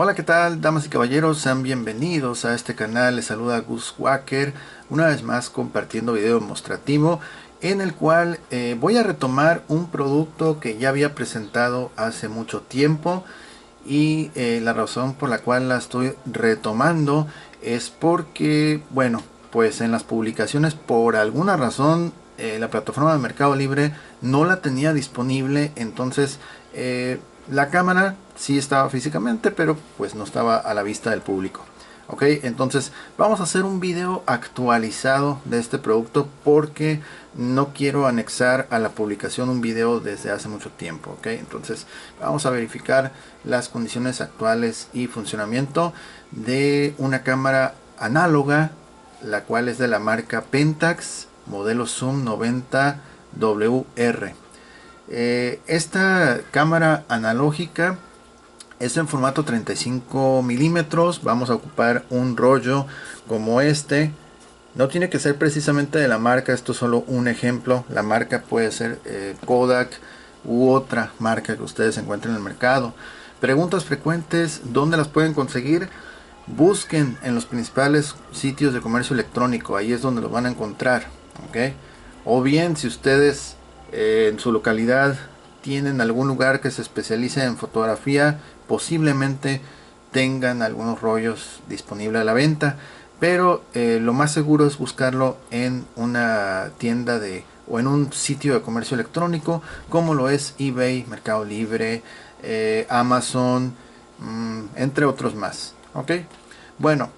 Hola, ¿qué tal, damas y caballeros? Sean bienvenidos a este canal. Les saluda Gus Wacker, una vez más compartiendo video demostrativo en el cual voy a retomar un producto que ya había presentado hace mucho tiempo y la razón por la cual la estoy retomando es porque, bueno, pues en las publicaciones por alguna razón la plataforma de Mercado Libre no la tenía disponible. Entonces la cámara sí estaba físicamente, pero pues no estaba a la vista del público. Ok, entonces vamos a hacer un video actualizado de este producto porque no quiero anexar a la publicación un video desde hace mucho tiempo. Ok, entonces vamos a verificar las condiciones actuales y funcionamiento de una cámara análoga, la cual es de la marca Pentax, modelo Zoom 90WR. Esta cámara analógica es en formato 35 milímetros. Vamos a ocupar un rollo como este. No tiene que ser precisamente de la marca, esto es solo un ejemplo. La marca puede ser Kodak u otra marca que ustedes encuentren en el mercado. Preguntas frecuentes: ¿dónde las pueden conseguir? Busquen en los principales sitios de comercio electrónico, ahí es donde los van a encontrar. ¿Ok? O bien, si ustedes en su localidad tienen algún lugar que se especialice en fotografía, posiblemente tengan algunos rollos disponibles a la venta, pero lo más seguro es buscarlo en una tienda o en un sitio de comercio electrónico como lo es eBay, Mercado Libre, Amazon, entre otros más. Ok, bueno,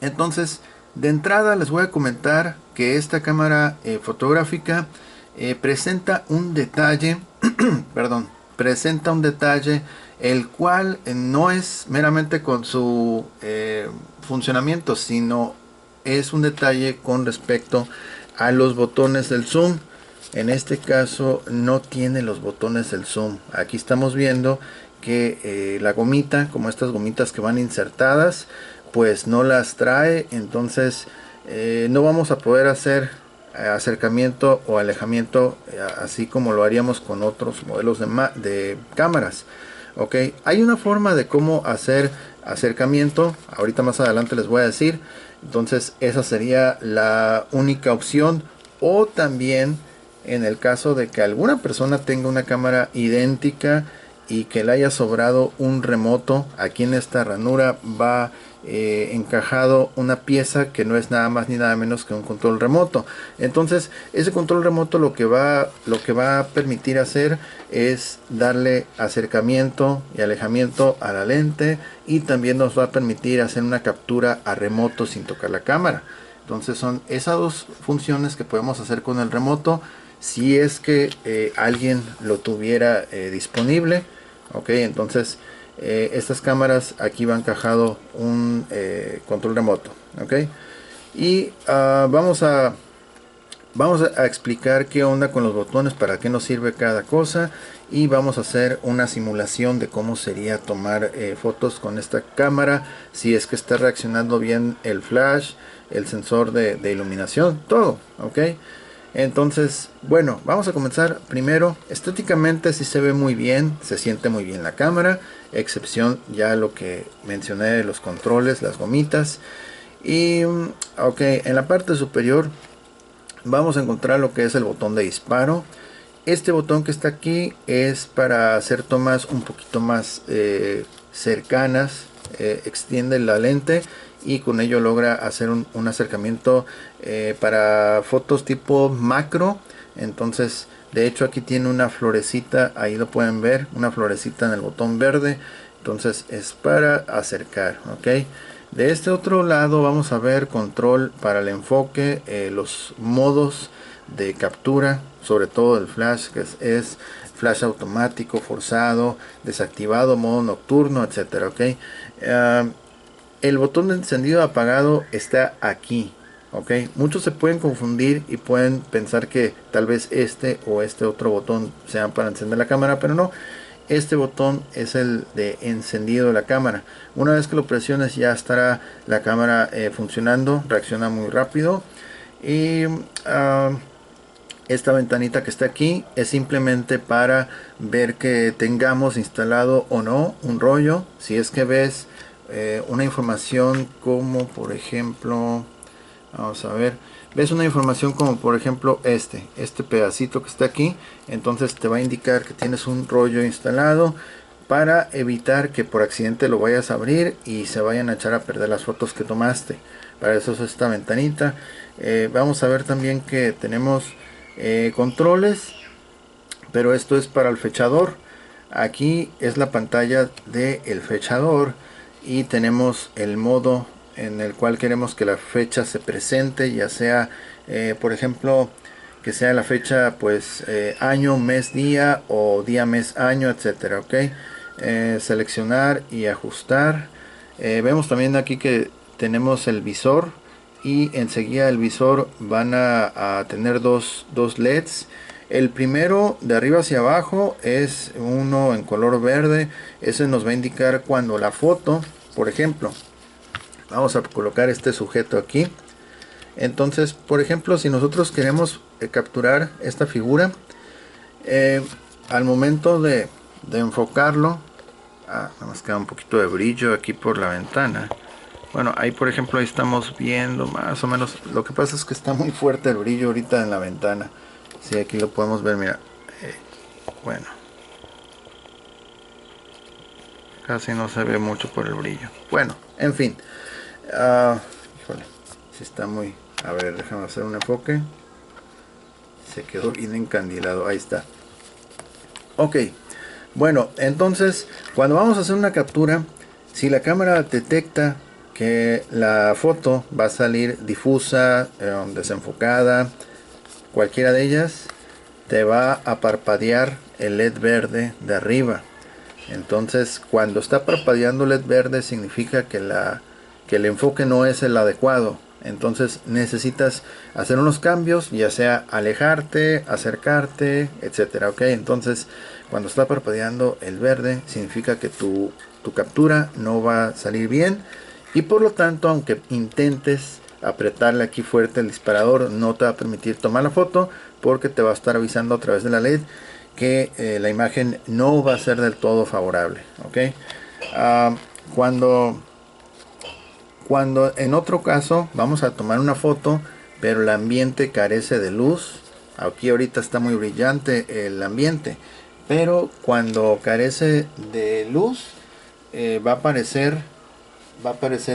entonces de entrada les voy a comentar que esta cámara fotográfica presenta un detalle perdón, presenta un detalle el cual no es meramente con su funcionamiento, sino es un detalle con respecto a los botones del zoom. En este caso no tiene los botones del zoom. Aquí estamos viendo que la gomita, como estas gomitas que van insertadas, pues no las trae. Entonces no vamos a poder hacer acercamiento o alejamiento así como lo haríamos con otros modelos de cámaras. Ok, hay una forma de cómo hacer acercamiento, ahorita más adelante les voy a decir. Entonces esa sería la única opción. O también en el caso de que alguna persona tenga una cámara idéntica y que le haya sobrado un remoto, aquí en esta ranura va encajado una pieza que no es nada más ni nada menos que un control remoto. Entonces ese control remoto lo que va a permitir hacer es darle acercamiento y alejamiento a la lente, y también nos va a permitir hacer una captura a remoto sin tocar la cámara. Entonces son esas dos funciones que podemos hacer con el remoto si es que alguien lo tuviera disponible. Ok, entonces estas cámaras aquí va encajado un control remoto. Ok, y vamos a explicar qué onda con los botones, para qué nos sirve cada cosa, y vamos a hacer una simulación de cómo sería tomar fotos con esta cámara, si es que está reaccionando bien el flash, el sensor de iluminación, todo. Ok, entonces, bueno, vamos a comenzar. Primero, estéticamente sí se ve muy bien, se siente muy bien la cámara, excepción ya lo que mencioné de los controles, las gomitas. Y ok, en la parte superior vamos a encontrar lo que es el botón de disparo. Este botón que está aquí es para hacer tomas un poquito más cercanas, extiende la lente y con ello logra hacer un acercamiento para fotos tipo macro. Entonces, de hecho aquí tiene una florecita, ahí lo pueden ver, una florecita en el botón verde. Entonces es para acercar. Ok, de este otro lado vamos a ver control para el enfoque, los modos de captura, sobre todo el flash, que es flash automático, forzado, desactivado, modo nocturno, etcétera. Ok, el botón de encendido apagado está aquí. Ok, muchos se pueden confundir y pueden pensar que tal vez este o este otro botón sean para encender la cámara, pero no. Este botón es el de encendido de la cámara. Una vez que lo presiones ya estará la cámara funcionando, reacciona muy rápido. Y esta ventanita que está aquí es simplemente para ver que tengamos instalado o no un rollo. Si es que ves una información como por ejemplo, vamos a ver, ves una información como por ejemplo este pedacito que está aquí, entonces te va a indicar que tienes un rollo instalado, para evitar que por accidente lo vayas a abrir y se vayan a echar a perder las fotos que tomaste. Para eso es esta ventanita. Vamos a ver también que tenemos controles, pero esto es para el fechador. Aquí es la pantalla del fechador y tenemos el modo en el cual queremos que la fecha se presente, ya sea por ejemplo que sea la fecha pues año, mes, día, o día, mes, año, etcétera. Ok, seleccionar y ajustar. Vemos también aquí que tenemos el visor, y enseguida el visor van a tener dos LEDs. El primero de arriba hacia abajo es uno en color verde. Ese nos va a indicar cuando la foto, por ejemplo, vamos a colocar este sujeto aquí. Entonces, por ejemplo, si nosotros queremos capturar esta figura, al momento de enfocarlo, nada más queda un poquito de brillo aquí por la ventana. Bueno, ahí por ejemplo ahí estamos viendo más o menos. Lo que pasa es que está muy fuerte el brillo ahorita en la ventana. Sí, aquí lo podemos ver, mira. Bueno, casi no se ve mucho por el brillo. Bueno, en fin. Híjole, si está muy... A ver, déjame hacer un enfoque. Se quedó bien encandilado, ahí está. Ok, bueno, entonces cuando vamos a hacer una captura, si la cámara detecta que la foto va a salir difusa, desenfocada, cualquiera de ellas, te va a parpadear el LED verde de arriba. Entonces cuando está parpadeando el LED verde significa que el enfoque no es el adecuado. Entonces necesitas hacer unos cambios, ya sea alejarte, acercarte, etcétera. Ok, entonces cuando está parpadeando el verde significa que tu captura no va a salir bien, y por lo tanto, aunque intentes apretarle aquí fuerte el disparador, no te va a permitir tomar la foto, porque te va a estar avisando a través de la LED que la imagen no va a ser del todo favorable. Ok, cuando en otro caso vamos a tomar una foto, pero el ambiente carece de luz. Aquí ahorita está muy brillante el ambiente, pero cuando carece de luz va a aparecer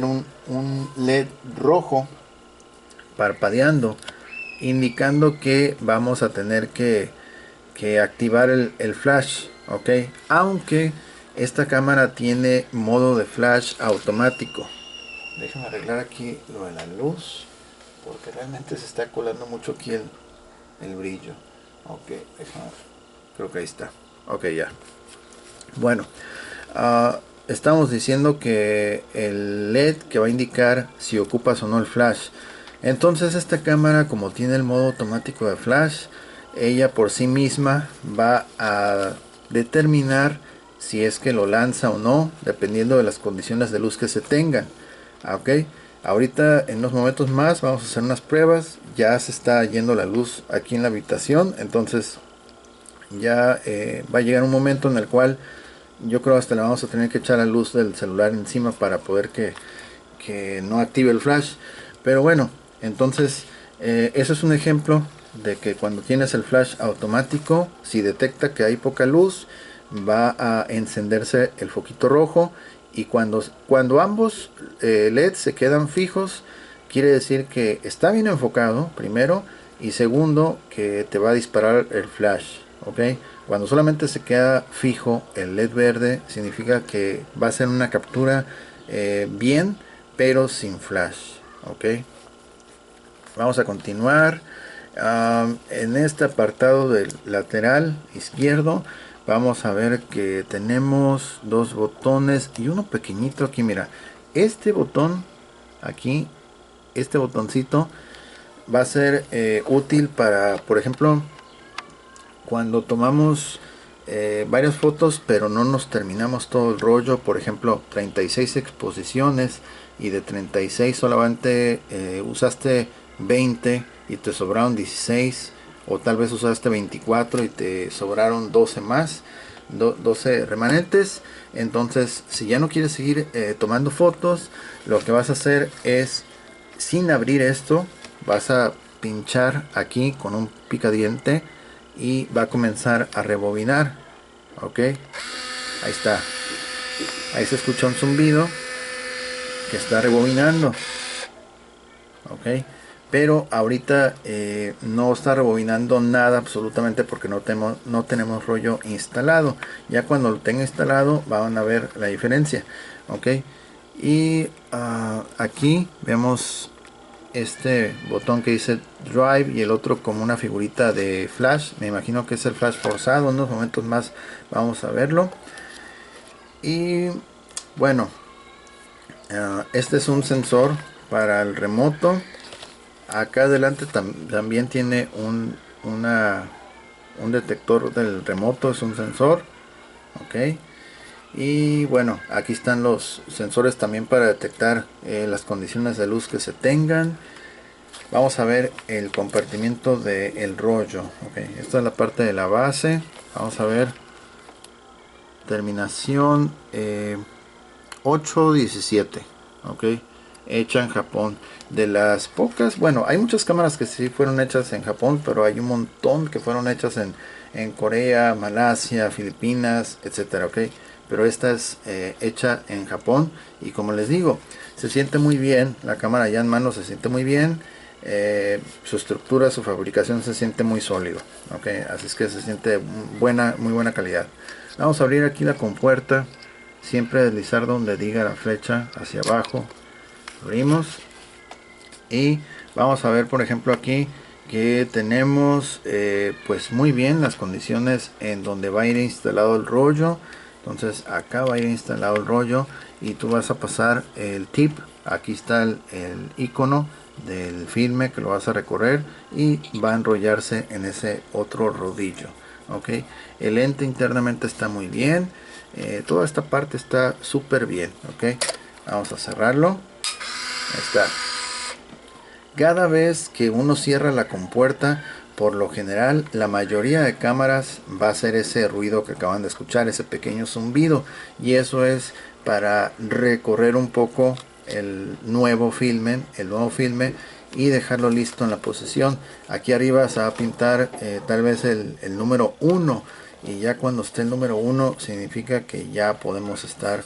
un LED rojo parpadeando, indicando que vamos a tener que activar el flash. Ok, aunque esta cámara tiene modo de flash automático. Déjame arreglar aquí lo de la luz, porque realmente se está colando mucho aquí el brillo. Ok, déjame, creo que ahí está. Ok, ya. Bueno, estamos diciendo que el LED que va a indicar si ocupas o no el flash. Entonces esta cámara, como tiene el modo automático de flash, ella por sí misma va a determinar si es que lo lanza o no, dependiendo de las condiciones de luz que se tengan. Ok, ahorita en unos momentos más vamos a hacer unas pruebas. Ya se está yendo la luz aquí en la habitación, entonces ya va a llegar un momento en el cual yo creo hasta le vamos a tener que echar la luz del celular encima para poder que no active el flash. Pero bueno, entonces eso es un ejemplo de que cuando tienes el flash automático, si detecta que hay poca luz, va a encenderse el foquito rojo, y cuando ambos LEDs se quedan fijos, quiere decir que está bien enfocado, primero, y segundo, que te va a disparar el flash. Ok, cuando solamente se queda fijo el LED verde, significa que va a ser una captura bien, pero sin flash. Ok, vamos a continuar. En este apartado del lateral izquierdo vamos a ver que tenemos dos botones y uno pequeñito aquí. Mira, este botón aquí, este botoncito va a ser útil para, por ejemplo, cuando tomamos varias fotos pero no nos terminamos todo el rollo. Por ejemplo, 36 exposiciones, y de 36 solamente usaste 20 y te sobraron 16, o tal vez usaste 24 y te sobraron 12 más, 12 remanentes. Entonces, si ya no quieres seguir tomando fotos, lo que vas a hacer es, sin abrir esto, vas a pinchar aquí con un picadiente y va a comenzar a rebobinar. Ok, ahí está, ahí se escucha un zumbido que está rebobinando. Ok, pero ahorita no está rebobinando nada absolutamente porque no tenemos rollo instalado. Ya cuando lo tenga instalado van a ver la diferencia. Ok, y aquí vemos este botón que dice Drive y el otro como una figurita de flash. Me imagino que es el flash forzado. En unos momentos más vamos a verlo. Y bueno, este es un sensor para el remoto. Acá adelante también tiene un detector del remoto, es un sensor. Ok, y bueno, aquí están los sensores también para detectar las condiciones de luz que se tengan. Vamos a ver el compartimiento del rollo. Okay, esta es la parte de la base. Vamos a ver terminación 817. Ok, hecha en Japón. De las pocas, bueno, hay muchas cámaras que sí fueron hechas en Japón, pero hay un montón que fueron hechas en Corea, Malasia, Filipinas, etcétera. Ok, pero esta es hecha en Japón y como les digo, se siente muy bien. La cámara ya en mano se siente muy bien. Su estructura, su fabricación se siente muy sólido. Ok, así es que se siente buena, muy buena calidad. Vamos a abrir aquí la compuerta. Siempre deslizar donde diga la flecha hacia abajo. Abrimos y vamos a ver, por ejemplo, aquí que tenemos pues muy bien las condiciones en donde va a ir instalado el rollo. Entonces acá va a ir instalado el rollo y tú vas a pasar el tip. Aquí está el icono del filme que lo vas a recorrer y va a enrollarse en ese otro rodillo. Ok, el lente internamente está muy bien. Toda esta parte está súper bien. Ok, vamos a cerrarlo. Ahí está. Cada vez que uno cierra la compuerta, por lo general la mayoría de cámaras va a hacer ese ruido que acaban de escuchar, ese pequeño zumbido, y eso es para recorrer un poco el nuevo filme y dejarlo listo en la posición. Aquí arriba se va a pintar tal vez el número 1, y ya cuando esté el número 1 significa que ya podemos estar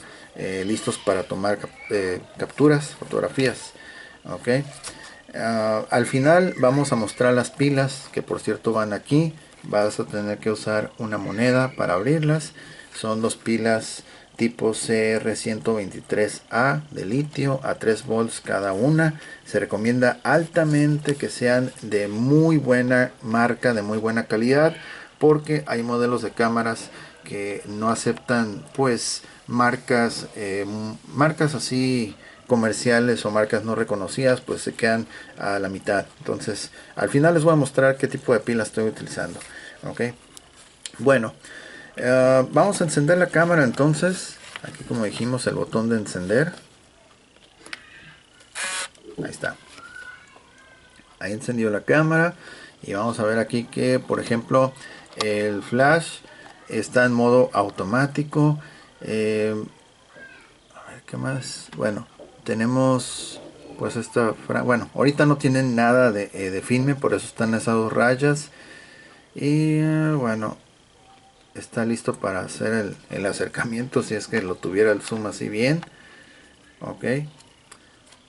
listos para tomar capturas, fotografías. Ok, al final vamos a mostrar las pilas, que por cierto van aquí. Vas a tener que usar una moneda para abrirlas. Son dos pilas tipo CR123A de litio a 3 volts cada una. Se recomienda altamente que sean de muy buena marca, de muy buena calidad, porque hay modelos de cámaras que no aceptan pues marcas así comerciales o marcas no reconocidas, pues se quedan a la mitad. Entonces al final les voy a mostrar qué tipo de pila estoy utilizando. Ok, bueno, vamos a encender la cámara. Entonces aquí, como dijimos, el botón de encender, ahí está, ahí encendió la cámara. Y vamos a ver aquí que, por ejemplo, el flash está en modo automático. A ver qué más. Bueno, tenemos pues bueno, ahorita no tienen nada de filme, por eso están esas dos rayas. Y bueno, está listo para hacer el acercamiento, si es que lo tuviera el zoom así bien. Ok,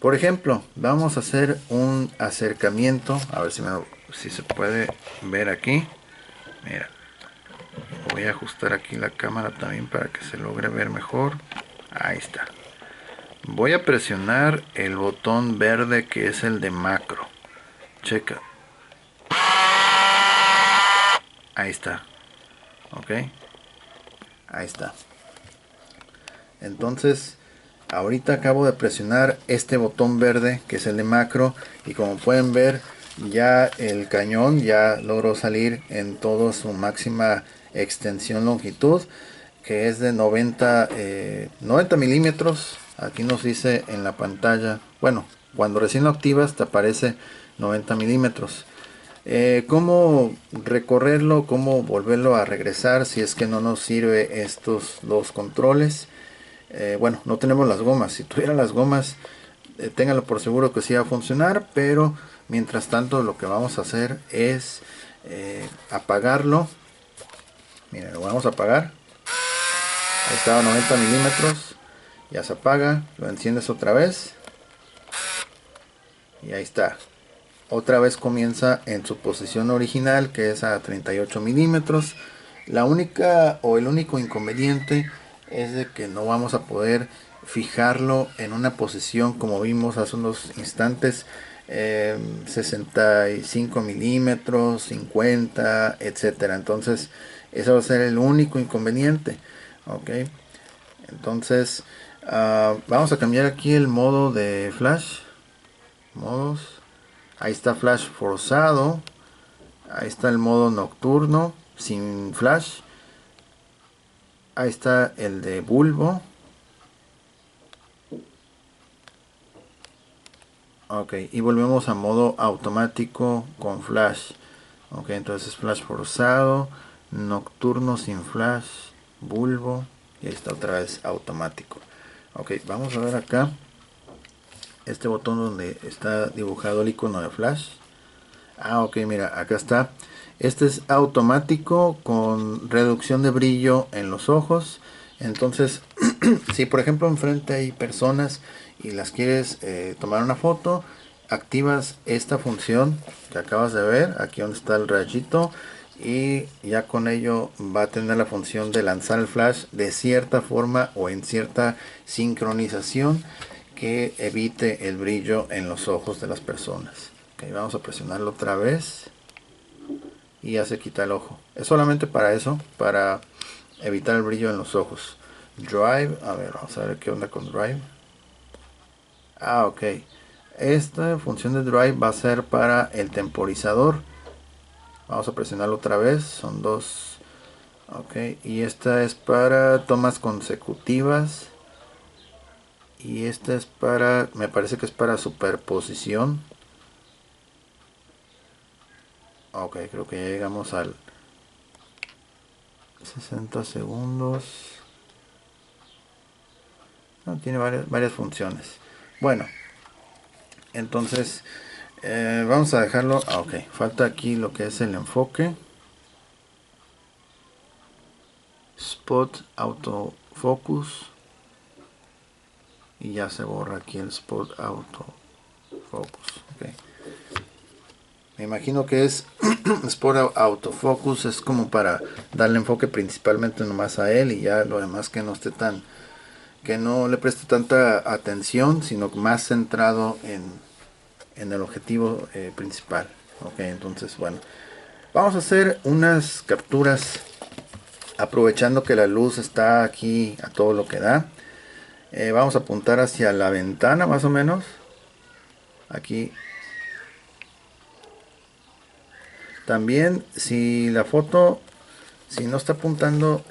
por ejemplo, vamos a hacer un acercamiento, a ver si se puede ver aquí. Mira, voy a ajustar aquí la cámara también para que se logre ver mejor. Ahí está. Voy a presionar el botón verde, que es el de macro. Checa. Ahí está. Ok, ahí está. Entonces ahorita acabo de presionar este botón verde, que es el de macro, y como pueden ver, ya el cañón ya logró salir en toda su máxima extensión longitud, que es de 90 milímetros. Aquí nos dice en la pantalla, bueno, cuando recién lo activas te aparece 90 milímetros. ¿Cómo recorrerlo? ¿Cómo volverlo a regresar si es que no nos sirve estos dos controles? Bueno, no tenemos las gomas. Si tuviera las gomas, ténganlo por seguro que sí va a funcionar, pero mientras tanto lo que vamos a hacer es apagarlo. Miren, lo vamos a apagar. Ahí está, 90 milímetros. Ya se apaga, lo enciendes otra vez y ahí está. Otra vez comienza en su posición original, que es a 38 milímetros. La única o el único inconveniente es de que no vamos a poder fijarlo en una posición como vimos hace unos instantes, 65 milímetros, 50, etcétera. Entonces eso va a ser el único inconveniente. Ok, entonces vamos a cambiar aquí el modo de flash. Modos. Ahí está flash forzado. Ahí está el modo nocturno sin flash. Ahí está el de bulbo. Ok, y volvemos a modo automático con flash. Ok, entonces flash forzado, nocturno sin flash, bulbo. Y ahí está otra vez automático. Ok, vamos a ver acá este botón donde está dibujado el icono de flash. Ok, mira, acá está. Este es automático con reducción de brillo en los ojos. Entonces, si por ejemplo enfrente hay personas y las quieres tomar una foto, activas esta función que acabas de ver, aquí donde está el rayito, y ya con ello va a tener la función de lanzar el flash de cierta forma o en cierta sincronización que evite el brillo en los ojos de las personas. Okay, vamos a presionarlo otra vez y ya se quita el ojo. Es solamente para eso, para evitar el brillo en los ojos. Drive, a ver, vamos a ver qué onda con Drive. Ok. Esta función de Drive va a ser para el temporizador. Vamos a presionarlo otra vez, son dos. Ok, y esta es para tomas consecutivas. Y esta es para, me parece que es para superposición. Ok, creo que ya llegamos al 60 segundos. No, tiene varias funciones. Bueno, entonces vamos a dejarlo. Ok, falta aquí lo que es el enfoque. Spot autofocus. Y ya se borra aquí el spot autofocus. Okay. Me imagino que es spot autofocus. Es como para darle enfoque principalmente nomás a él y ya lo demás que no esté tan, que no le preste tanta atención, sino más centrado en el objetivo principal. Ok, entonces bueno, vamos a hacer unas capturas aprovechando que la luz está aquí a todo lo que da. Vamos a apuntar hacia la ventana más o menos. Aquí también, si la foto, si no está apuntando,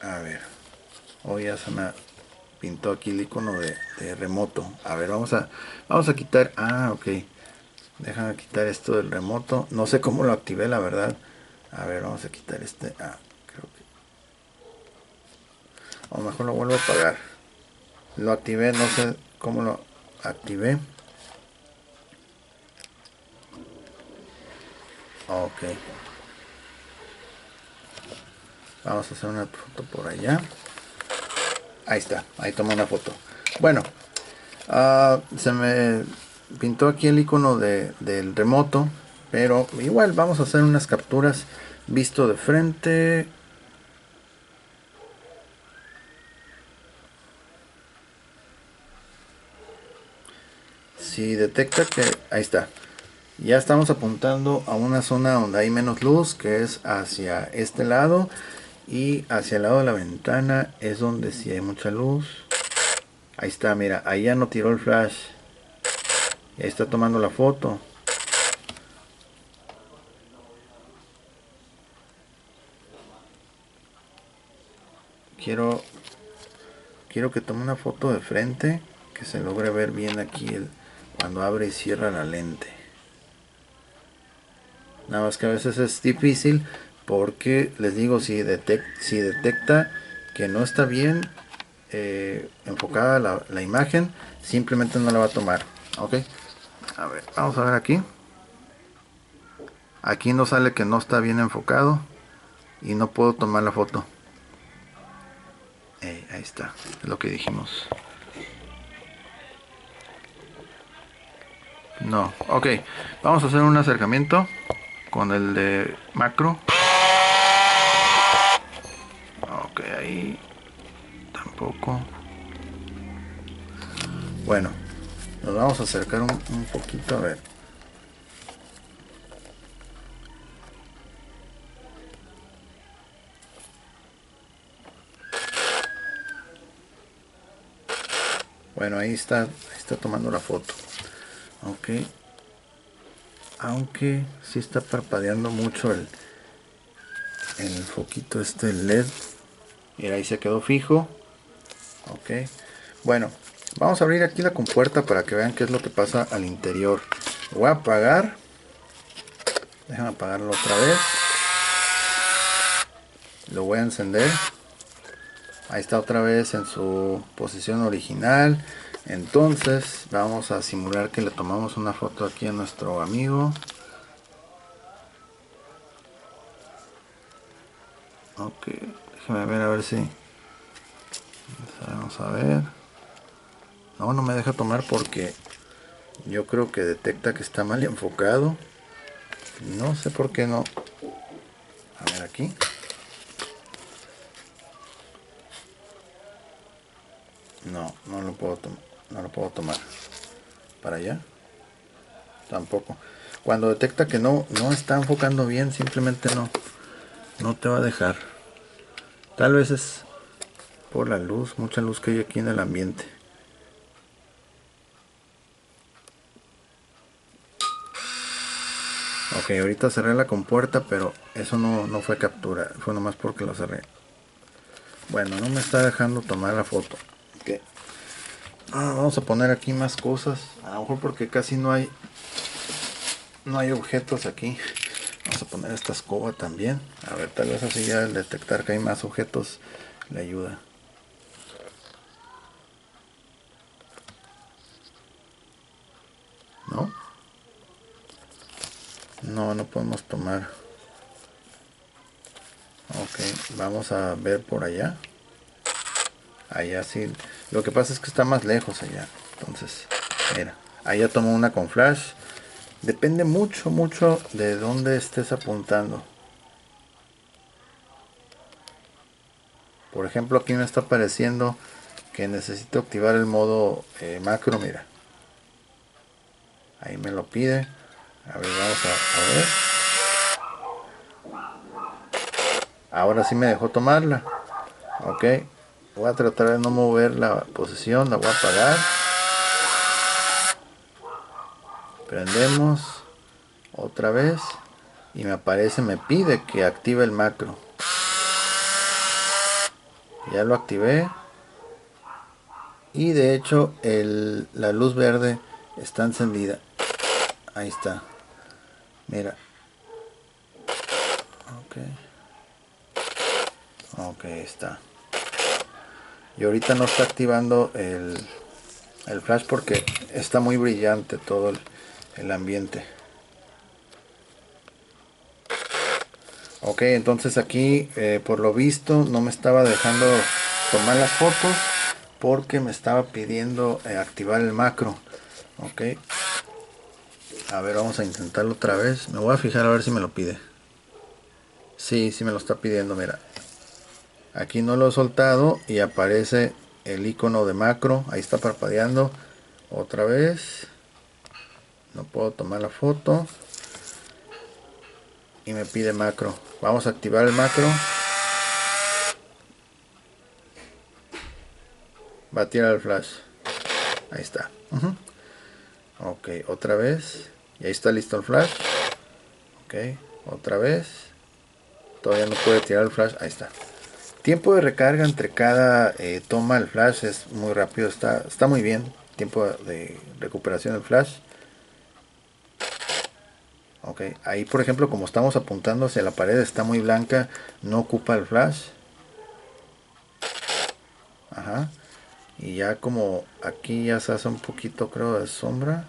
a ver, hoy ya se me pintó aquí el icono de remoto. A ver, vamos a quitar, ok, déjame quitar esto del remoto. No sé cómo lo activé, la verdad. A ver, vamos a quitar este. Creo que. O mejor lo vuelvo a apagar. Lo activé, no sé cómo lo activé. Ok. Vamos a hacer una foto por allá. Ahí está, ahí tomé una foto. Bueno, se me pintó aquí el icono del remoto. Pero igual vamos a hacer unas capturas visto de frente. Si detecta que... Ahí está. Ya estamos apuntando a una zona donde hay menos luz, que es hacia este lado. Y hacia el lado de la ventana es donde sí hay mucha luz. Ahí está, mira, ahí ya no tiró el flash. Y ahí está tomando la foto. Quiero que tome una foto de frente, que se logre ver bien aquí cuando abre y cierra la lente. Nada más que a veces es difícil porque les digo, si detecta que no está bien enfocada la imagen, simplemente no la va a tomar. Ok, a ver, vamos a ver aquí. Aquí no sale que no está bien enfocado y no puedo tomar la foto. Ahí está, es lo que dijimos. No, ok, vamos a hacer un acercamiento con el de macro. Ok, ahí tampoco. Bueno, nos vamos a acercar un poquito, a ver. Bueno, ahí está tomando la foto. Ok, aunque sí está parpadeando mucho el foquito este LED. Mira, ahí se quedó fijo. Ok, bueno, vamos a abrir aquí la compuerta para que vean qué es lo que pasa al interior. Lo voy a apagar. Déjame apagarlo otra vez. Lo voy a encender. Ahí está otra vez en su posición original. Entonces vamos a simular que le tomamos una foto aquí a nuestro amigo. Ok, déjame ver a ver si... Vamos a ver. No, no me deja tomar porque yo creo que detecta que está mal enfocado. No sé por qué no. A ver aquí. No, no lo puedo tomar. No lo puedo tomar. Para allá. Tampoco. Cuando detecta que no está enfocando bien, simplemente no te va a dejar. Tal vez es por la luz, mucha luz que hay aquí en el ambiente. Ok, ahorita cerré la compuerta, pero eso no fue captura, fue nomás porque lo cerré. Bueno, no me está dejando tomar la foto. Okay. Vamos a poner aquí más cosas, a lo mejor porque casi no hay objetos aquí. Vamos a poner esta escoba también. A ver, tal vez así ya el detectar que hay más objetos le ayuda. ¿No? No podemos tomar. Ok, vamos a ver por allá. Allá sí. Lo que pasa es que está más lejos allá. Entonces, mira, allá tomó una con flash. Depende mucho de dónde estés apuntando. Por ejemplo, aquí me está apareciendo que necesito activar el modo macro. Mira, ahí me lo pide. A ver, vamos a ver. Ahora sí me dejó tomarla. Ok, voy a tratar de no mover la posición. La voy a apagar. Prendemos otra vez y me aparece, me pide que active el macro. Ya lo activé y de hecho la luz verde está encendida. Ahí está, mira. Ok, está. Y ahorita no está activando el flash porque está muy brillante todo el ambiente. Ok, entonces aquí por lo visto no me estaba dejando tomar las fotos porque me estaba pidiendo activar el macro. Ok, a ver, vamos a intentarlo otra vez. Me voy a fijar a ver si me lo pide. Sí, sí me lo está pidiendo, mira. Aquí no lo he soltado y aparece el icono de macro. Ahí está parpadeando. Otra vez. No puedo tomar la foto. Y me pide macro. Vamos a activar el macro. Va a tirar el flash. Ahí está. Ok, otra vez. Y ahí está listo el flash. Ok, otra vez. Todavía no puede tirar el flash. Ahí está. Tiempo de recarga entre cada toma el flash es muy rápido. Está muy bien. Tiempo de recuperación del flash. Ok, ahí por ejemplo, como estamos apuntando hacia la pared, está muy blanca, no ocupa el flash. Ajá. Y ya como aquí ya se hace un poquito, creo, de sombra.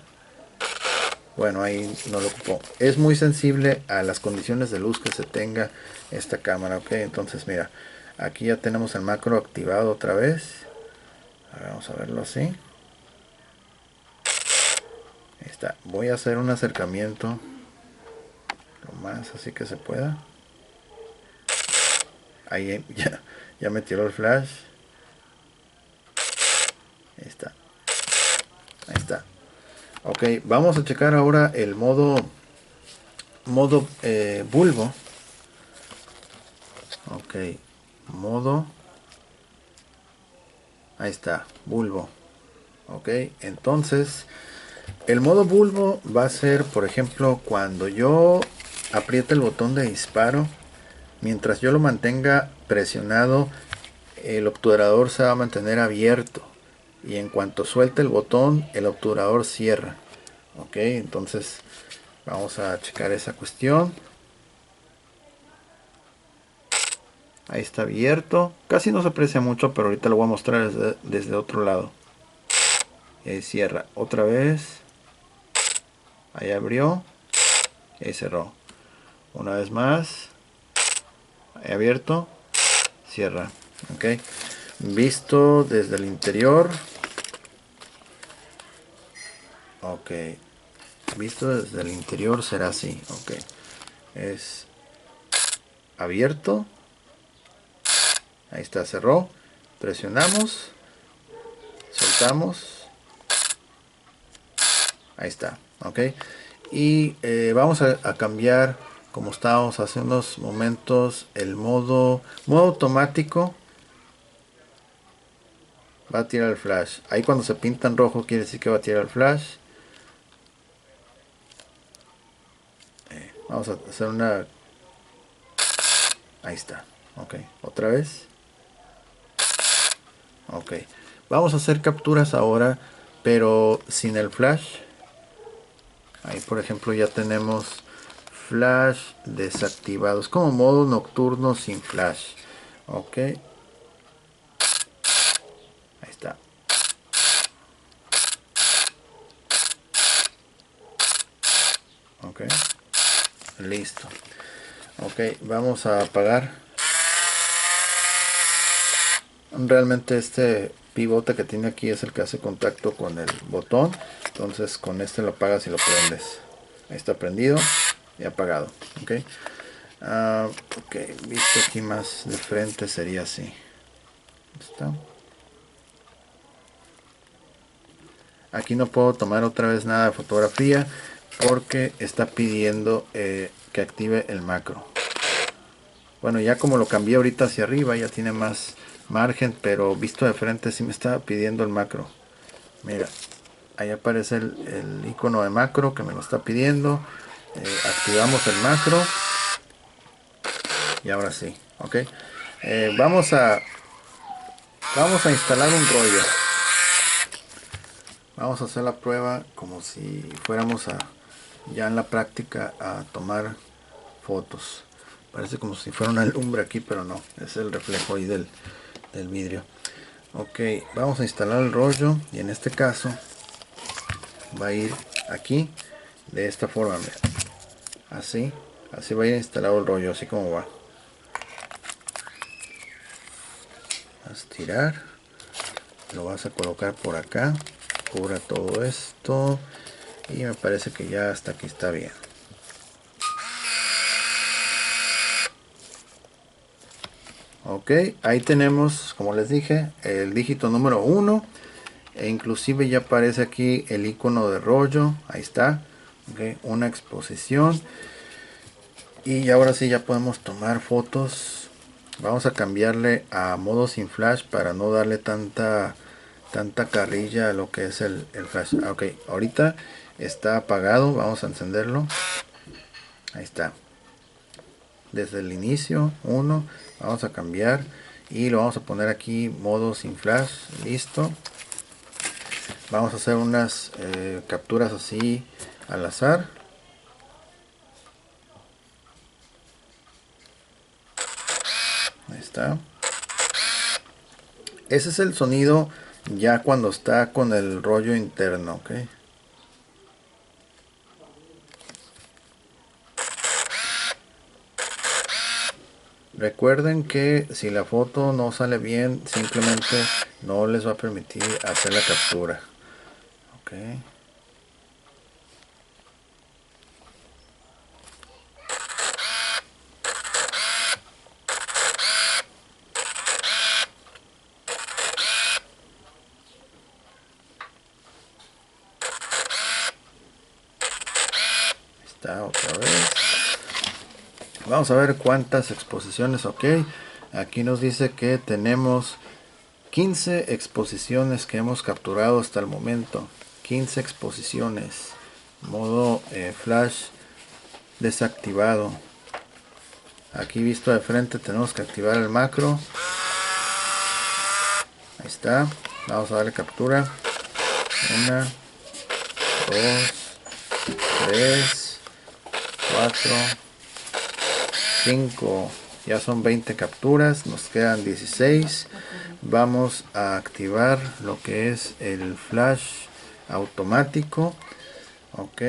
Bueno, ahí no lo ocupó. Es muy sensible a las condiciones de luz que se tenga esta cámara. Ok, entonces mira, aquí ya tenemos el macro activado otra vez. Ahora vamos a verlo así. Ahí está. Voy a hacer un acercamiento lo más así que se pueda. Ahí ya me tiró el flash. Ahí está. Ahí está. Ok, vamos a checar ahora el modo bulbo. Ok, modo. Ahí está, bulbo. Ok, entonces el modo bulbo va a ser, por ejemplo, cuando yo apriete el botón de disparo, mientras yo lo mantenga presionado, el obturador se va a mantener abierto. Y en cuanto suelte el botón, el obturador cierra. Ok, entonces vamos a checar esa cuestión. Ahí está abierto. Casi no se aprecia mucho, pero ahorita lo voy a mostrar desde otro lado. Y ahí cierra. Otra vez. Ahí abrió. Y ahí cerró. Una vez más. Ahí abierto. Cierra. Ok. Visto desde el interior. Ok. Visto desde el interior será así. Ok. Es abierto. Ahí está, cerró. Presionamos. Soltamos. Ahí está. Ok. Y vamos a cambiar, como estábamos hace unos momentos, el modo automático. Va a tirar el flash. Ahí cuando se pinta en rojo quiere decir que va a tirar el flash. Vamos a hacer una... Ahí está. Ok. Otra vez. Ok. Vamos a hacer capturas ahora, pero sin el flash. Ahí por ejemplo ya tenemos flash desactivado. Es como modo nocturno sin flash. Ok. Ahí está. Ok. Listo. Ok, vamos a apagar. Realmente este pivote que tiene aquí es el que hace contacto con el botón. Entonces con este lo apagas y lo prendes. Ahí está prendido y apagado. Ok. Ok, visto aquí más de frente sería así. ¿Está? Aquí no puedo tomar otra vez nada de fotografía porque está pidiendo que active el macro. Bueno, ya como lo cambié ahorita hacia arriba ya tiene más margen, pero visto de frente sí me estaba pidiendo el macro. Mira, ahí aparece el icono de macro que me lo está pidiendo. Activamos el macro y ahora sí. Ok. Vamos a instalar un rollo. Vamos a hacer la prueba como si fuéramos ya en la práctica a tomar fotos. Parece como si fuera una lumbre aquí, pero no, es el reflejo ahí del vidrio. Ok, vamos a instalar el rollo y en este caso va a ir aquí de esta forma, mira. Así va a ir instalado el rollo, así como va. Vas a estirar, lo vas a colocar por acá, cubra todo esto y me parece que ya hasta aquí está bien. Ok, ahí tenemos, como les dije, el dígito número 1 e inclusive ya aparece aquí el icono de rollo. Ahí está. Okay, una exposición y ahora sí ya podemos tomar fotos. Vamos a cambiarle a modo sin flash para no darle tanta carrilla a lo que es el flash. Ok, ahorita está apagado, vamos a encenderlo. Ahí está, desde el inicio 1. Vamos a cambiar y lo vamos a poner aquí modo sin flash. Listo. Vamos a hacer unas capturas así al azar. está. Ese es el sonido ya cuando está con el rollo interno, ¿ok? Recuerden que si la foto no sale bien, simplemente no les va a permitir hacer la captura. Ok. Está otra vez. Vamos a ver cuántas exposiciones. Ok. Aquí nos dice que tenemos 15 exposiciones que hemos capturado hasta el momento. 15 exposiciones. Modo flash desactivado. Aquí visto de frente tenemos que activar el macro. Ahí está. Vamos a darle captura. 1, 2, 3, 4, 5. Ya son 20 capturas. Nos quedan 16. Vamos a activar lo que es el flash automático. Ok.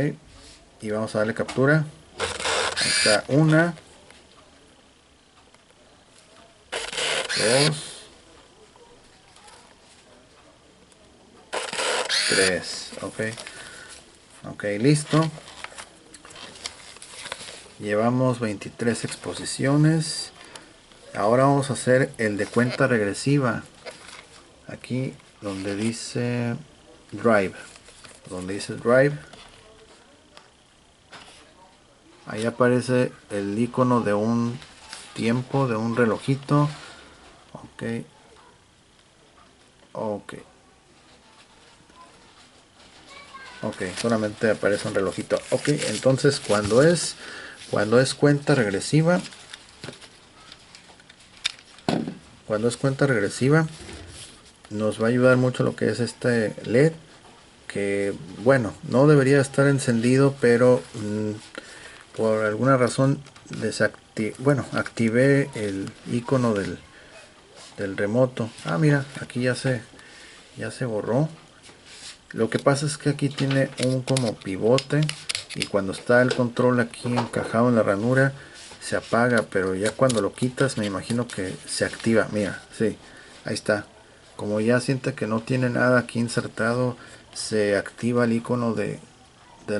Y vamos a darle captura. Ahí está. 1, 2, 3. Ok, listo. Llevamos 23 exposiciones. Ahora vamos a hacer el de cuenta regresiva. Aquí donde dice Drive. Ahí aparece el icono de un tiempo, de un relojito. Ok, solamente aparece un relojito. Ok, entonces cuando es cuenta regresiva, nos va a ayudar mucho lo que es este LED, que bueno, no debería estar encendido, pero por alguna razón activé el icono del remoto. Ah, mira, aquí ya se borró. Lo que pasa es que aquí tiene un como pivote y cuando está el control aquí encajado en la ranura se apaga, pero ya cuando lo quitas me imagino que se activa. Mira, sí, ahí está. Como ya siente que no tiene nada aquí insertado, se activa el icono del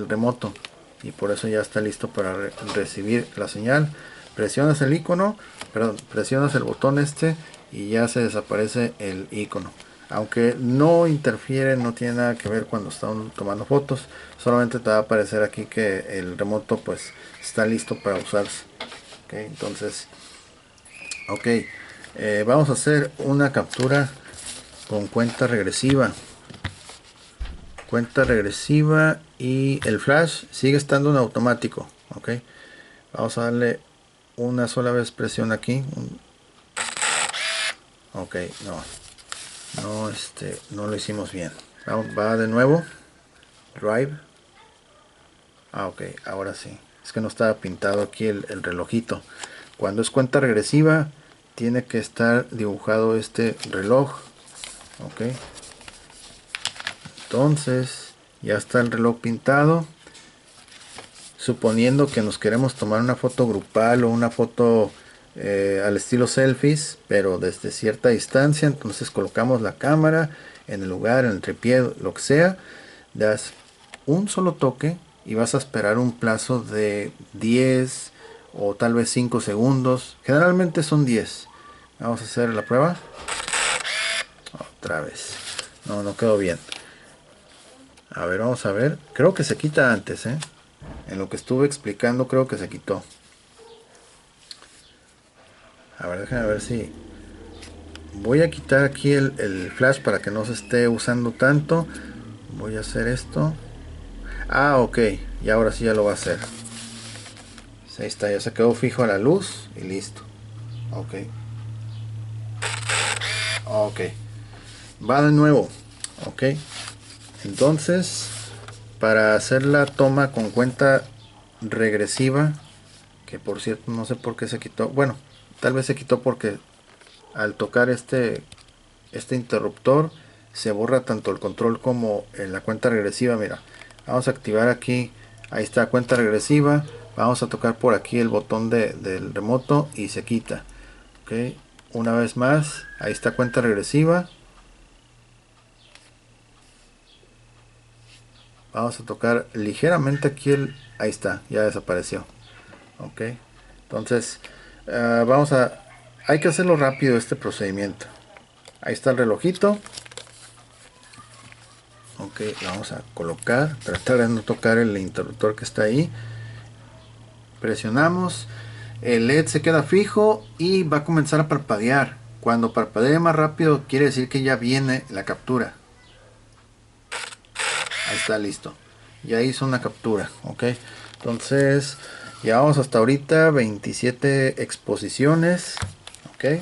remoto y por eso ya está listo para recibir la señal. Presionas el icono, perdón, presionas el botón y ya se desaparece el icono. Aunque no interfiere, no tiene nada que ver cuando están tomando fotos, solamente te va a aparecer aquí que el remoto pues está listo para usarse. Entonces, vamos a hacer una captura con cuenta regresiva. Y el flash sigue estando en automático. Vamos a darle una sola vez presión aquí. No lo hicimos bien. Va de nuevo. Drive. Ahora sí. Es que no estaba pintado aquí el relojito. Cuando es cuenta regresiva, tiene que estar dibujado este reloj. Entonces, ya está el reloj pintado. Suponiendo que nos queremos tomar una foto grupal o una foto al estilo selfies, pero desde cierta distancia, entonces colocamos la cámara en el lugar, en el tripié, lo que sea, das un solo toque y vas a esperar un plazo de 10 o tal vez 5 segundos. Generalmente son 10. Vamos a hacer la prueba. Otra vez. No quedó bien. A ver, vamos a ver. Creo que se quita antes, En lo que estuve explicando creo que se quitó. A ver, déjame ver si... Voy a quitar aquí el flash para que no se esté usando tanto. Voy a hacer esto. Ok. Y ahora sí ya lo va a hacer. Ahí está, ya se quedó fijo a la luz y listo. Ok. Va de nuevo. Entonces, para hacer la toma con cuenta regresiva, que por cierto no sé por qué se quitó. Bueno, tal vez se quitó porque al tocar este interruptor se borra tanto el control como la cuenta regresiva. Mira, vamos a activar aquí, ahí está cuenta regresiva, vamos a tocar por aquí el botón del remoto y se quita. Ok, una vez más, ahí está cuenta regresiva. Vamos a tocar ligeramente aquí ahí está, ya desapareció. Ok, entonces hay que hacerlo rápido este procedimiento. Ahí está el relojito. Ok, lo vamos a colocar, tratar de no tocar el interruptor que está ahí. Presionamos, el LED se queda fijo y va a comenzar a parpadear. Cuando parpadee más rápido quiere decir que ya viene la captura. Ahí está, listo. Ya hizo una captura. Ok, entonces llevamos hasta ahorita 27 exposiciones. Ok,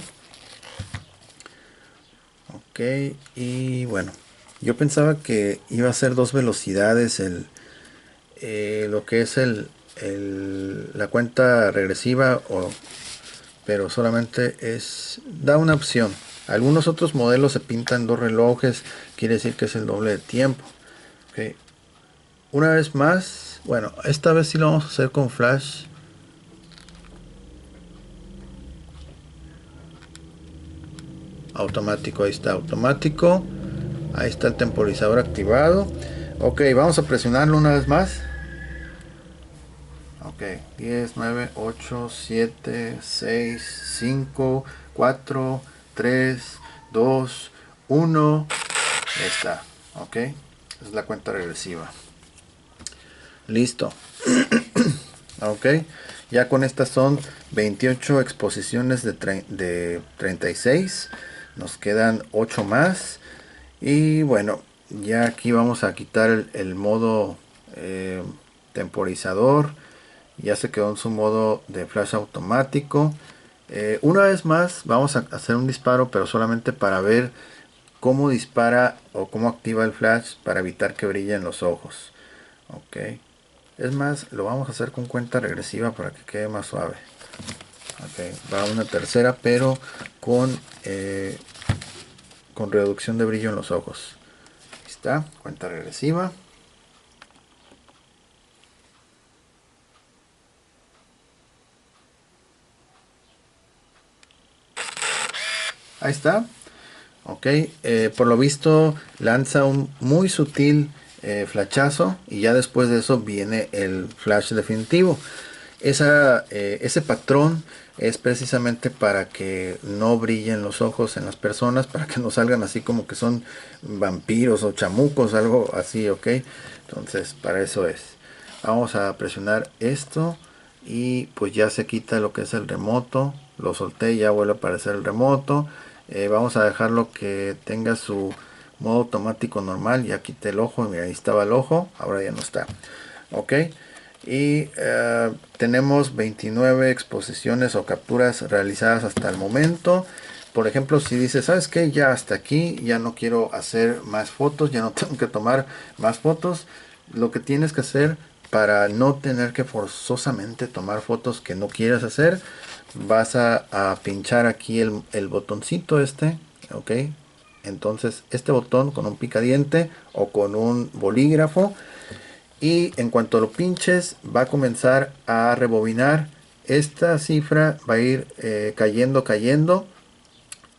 ok, y bueno, yo pensaba que iba a ser dos velocidades lo que es la cuenta regresiva, pero solamente da una opción. Algunos otros modelos se pintan dos relojes, quiere decir que es el doble de tiempo. Okay. Una vez más, bueno, esta vez sí lo vamos a hacer con flash. Automático, ahí está, automático. Ahí está el temporizador activado. Ok, vamos a presionarlo una vez más. Ok, 10, 9, 8, 7, 6, 5, 4, 3, 2, 1. Ahí está. Ok, es la cuenta regresiva. Listo. Ok, ya con estas son 28 exposiciones de 36. Nos quedan 8 más. Y bueno, ya aquí vamos a quitar el modo temporizador. Ya se quedó en su modo de flash automático. Una vez más vamos a hacer un disparo, pero solamente para ver cómo dispara o cómo activa el flash para evitar que brillen los ojos. Ok, es más, lo vamos a hacer con cuenta regresiva para que quede más suave. Ok, va una tercera, pero con reducción de brillo en los ojos. Ahí está, cuenta regresiva. Ahí está. Ok, por lo visto lanza un muy sutil flashazo y ya después de eso viene el flash definitivo. Ese patrón es precisamente para que no brillen los ojos en las personas, para que no salgan así como que son vampiros o chamucos, algo así, ok. Entonces para eso es. Vamos a presionar esto y pues ya se quita lo que es el remoto. Lo solté y ya vuelve a aparecer el remoto. Vamos a dejarlo que tenga su modo automático normal. Ya quité el ojo, mira, ahí estaba el ojo, ahora ya no está. Ok, y tenemos 29 exposiciones o capturas realizadas hasta el momento. Por ejemplo, si dices, ¿sabes qué? Ya hasta aquí, ya no quiero hacer más fotos, ya no tengo que tomar más fotos. Lo que tienes que hacer para no tener que forzosamente tomar fotos que no quieras hacer, vas a pinchar aquí el botoncito este, ok. Entonces este botón con un picadiente o con un bolígrafo, y en cuanto lo pinches va a comenzar a rebobinar. Esta cifra va a ir cayendo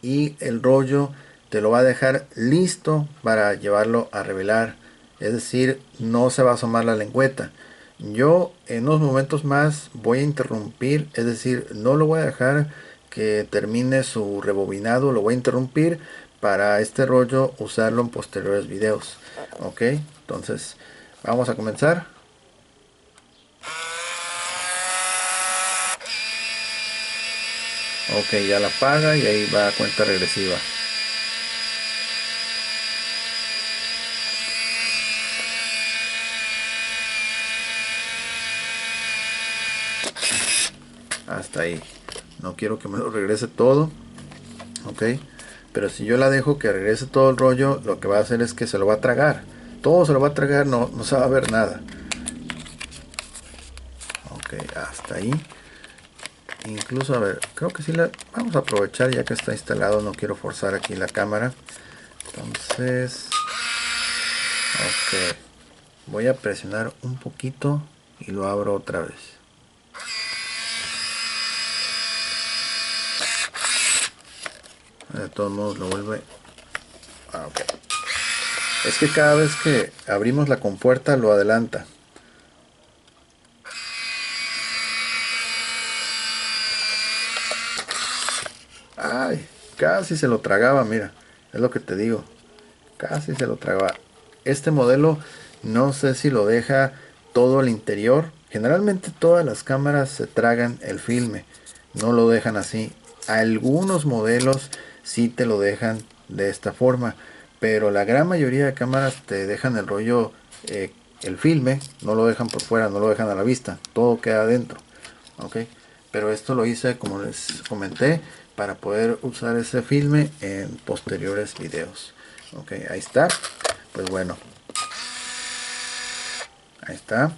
y el rollo te lo va a dejar listo para llevarlo a revelar, es decir, no se va a asomar la lengüeta. Yo en unos momentos más voy a interrumpir, es decir, no lo voy a dejar que termine su rebobinado, lo voy a interrumpir para este rollo usarlo en posteriores videos. Ok, entonces vamos a comenzar. Ok, ya la apaga y ahí va a cuenta regresiva. Hasta ahí. No quiero que me lo regrese todo. Ok, pero si yo la dejo que regrese todo el rollo, lo que va a hacer es que se lo va a tragar. Todo se lo va a tragar, no se va a ver nada. Ok, hasta ahí. incluso, a ver, creo que sí la vamos a aprovechar ya que está instalado. No quiero forzar aquí la cámara. Entonces, ok, voy a presionar un poquito y lo abro otra vez. De todos modos lo vuelve. Ok. Es que cada vez que abrimos la compuerta lo adelanta. Ay, casi se lo tragaba, mira. Es lo que te digo. Casi se lo tragaba. Este modelo no sé si lo deja todo el interior. Generalmente todas las cámaras se tragan el filme. No lo dejan así. Algunos modelos sí te lo dejan de esta forma. Pero la gran mayoría de cámaras te dejan el rollo, el filme. No lo dejan por fuera, no lo dejan a la vista. Todo queda adentro. Ok, pero esto lo hice, como les comenté, para poder usar ese filme en posteriores videos. Ok, ahí está. Pues bueno, ahí está.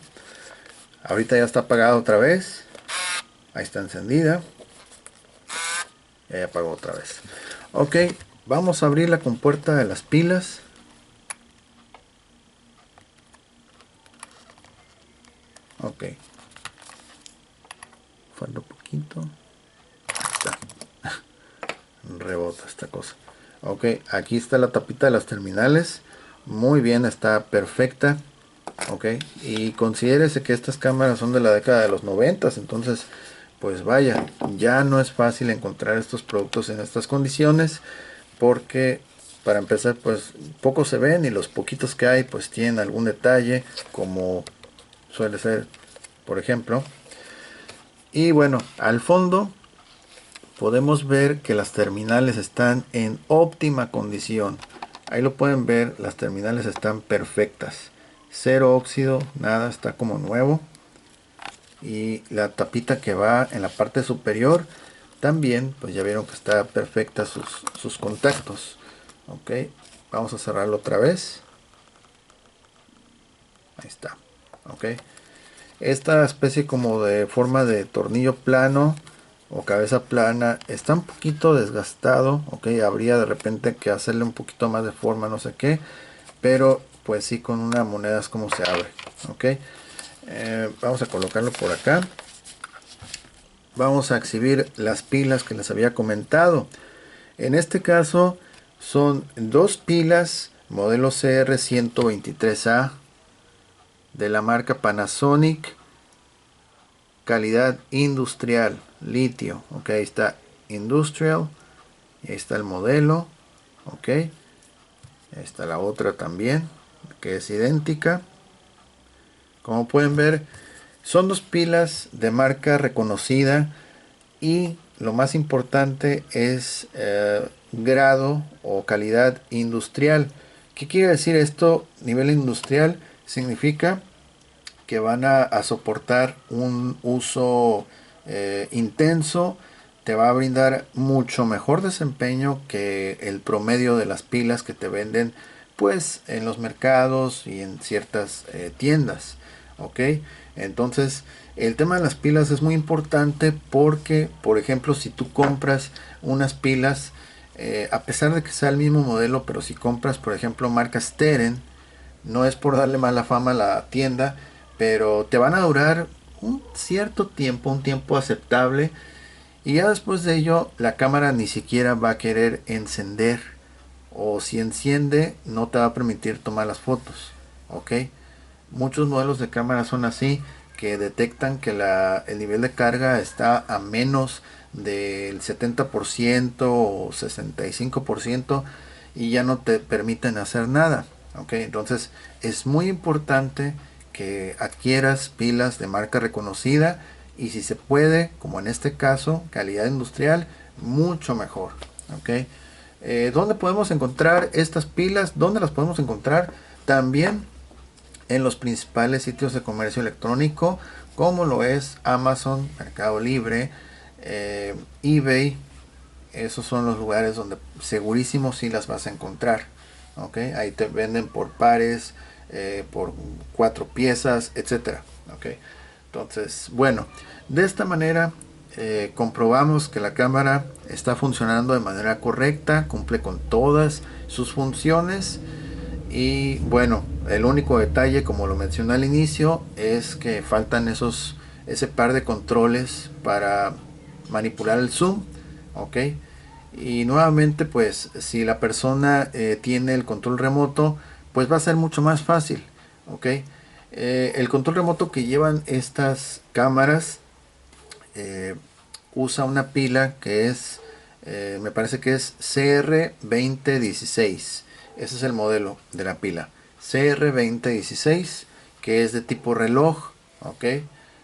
Ahorita ya está apagado otra vez. Ahí está encendida. Ya apagó otra vez. Ok, vamos a abrir la compuerta de las pilas. Ok, falta un poquito. Ahí está. Rebota esta cosa. Ok, aquí está la tapita de las terminales. Muy bien, está perfecta. Ok, y considérese que estas cámaras son de la década de los 90, entonces pues vaya, ya no es fácil encontrar estos productos en estas condiciones, porque para empezar pues pocos se ven, y los poquitos que hay pues tienen algún detalle, como suele ser por ejemplo. Y bueno, al fondo podemos ver que las terminales están en óptima condición. Ahí lo pueden ver, las terminales están perfectas, cero óxido, nada, está como nuevo. Y la tapita que va en la parte superior también, pues ya vieron que está perfecta sus contactos. Ok, vamos a cerrarlo otra vez. Ahí está. Ok, esta especie como de forma de tornillo plano o cabeza plana está un poquito desgastado. Ok, habría de repente que hacerle un poquito más de forma, no sé qué, pero pues sí, con una moneda es como se abre. Ok, vamos a colocarlo por acá. Vamos a exhibir las pilas que les había comentado. En este caso son dos pilas modelo CR123A de la marca Panasonic, calidad industrial, litio. Ok, ahí está industrial, y ahí está el modelo. Ok, ahí está la otra también, que es idéntica. Como pueden ver, son dos pilas de marca reconocida, y lo más importante es grado o calidad industrial. ¿Qué quiere decir esto? Nivel industrial significa que van a soportar un uso intenso. Te va a brindar mucho mejor desempeño que el promedio de las pilas que te venden pues en los mercados y en ciertas tiendas. Ok, entonces el tema de las pilas es muy importante, porque por ejemplo si tú compras unas pilas, a pesar de que sea el mismo modelo, pero si compras por ejemplo marca Steren, no es por darle mala fama a la tienda, pero te van a durar un cierto tiempo, un tiempo aceptable, y ya después de ello la cámara ni siquiera va a querer encender, o si enciende no te va a permitir tomar las fotos. Ok, muchos modelos de cámara son así, que detectan que el nivel de carga está a menos del 70% o 65%, y ya no te permiten hacer nada. Ok, entonces es muy importante que adquieras pilas de marca reconocida, y si se puede, como en este caso, calidad industrial, mucho mejor. Ok, ¿dónde podemos encontrar estas pilas? ¿Dónde las podemos encontrar? También en los principales sitios de comercio electrónico, como lo es Amazon, Mercado Libre, eBay. Esos son los lugares donde segurísimo sí las vas a encontrar. ¿Okay? Ahí te venden por pares, por 4 piezas, etcétera. ¿Okay? Entonces, bueno, de esta manera comprobamos que la cámara está funcionando de manera correcta, cumple con todas sus funciones. Y bueno, el único detalle, como lo mencioné al inicio, es que faltan ese par de controles para manipular el zoom, ok. Y nuevamente, pues si la persona tiene el control remoto, pues va a ser mucho más fácil, ok. El control remoto que llevan estas cámaras usa una pila que es, me parece que es CR2016. Ese es el modelo de la pila, CR2016, que es de tipo reloj, ok.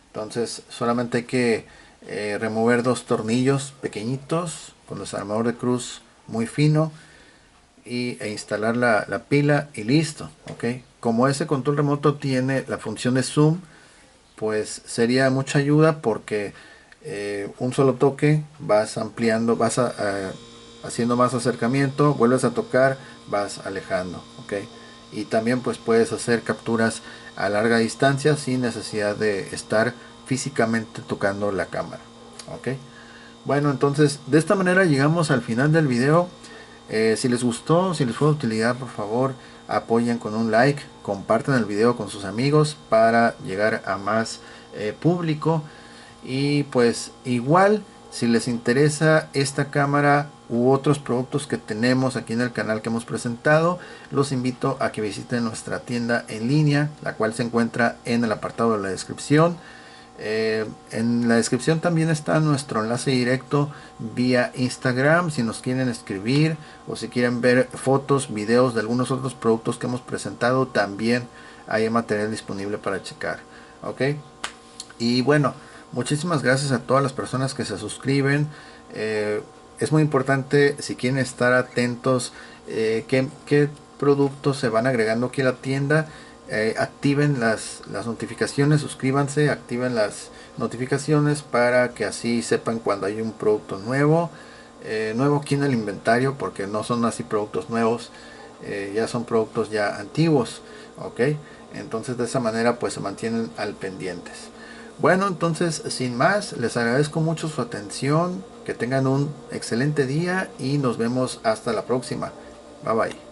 Entonces solamente hay que remover dos tornillos pequeñitos con desarmador de cruz muy fino e instalar la pila y listo, ok. Como ese control remoto tiene la función de zoom, pues sería mucha ayuda porque un solo toque vas ampliando, haciendo más acercamiento, vuelves a tocar, vas alejando, ok. Y también pues puedes hacer capturas a larga distancia sin necesidad de estar físicamente tocando la cámara, ok. Bueno, entonces de esta manera llegamos al final del video. Si les gustó, si les fue de utilidad, por favor apoyen con un like, compartan el video con sus amigos para llegar a más público. Y pues igual, si les interesa esta cámara u otros productos que tenemos aquí en el canal que hemos presentado, los invito a que visiten nuestra tienda en línea, la cual se encuentra en el apartado de la descripción. En la descripción también está nuestro enlace directo vía Instagram si nos quieren escribir o si quieren ver fotos, videos de algunos otros productos que hemos presentado. También hay material disponible para checar, ok. Y bueno, muchísimas gracias a todas las personas que se suscriben. Es muy importante, si quieren estar atentos qué productos se van agregando aquí a la tienda. Activen las notificaciones, suscríbanse, activen las notificaciones para que así sepan cuando hay un producto nuevo aquí en el inventario, porque no son así productos nuevos, ya son productos ya antiguos, ok. Entonces de esa manera pues se mantienen al pendientes. Bueno, entonces sin más, les agradezco mucho su atención, que tengan un excelente día y nos vemos hasta la próxima. Bye bye.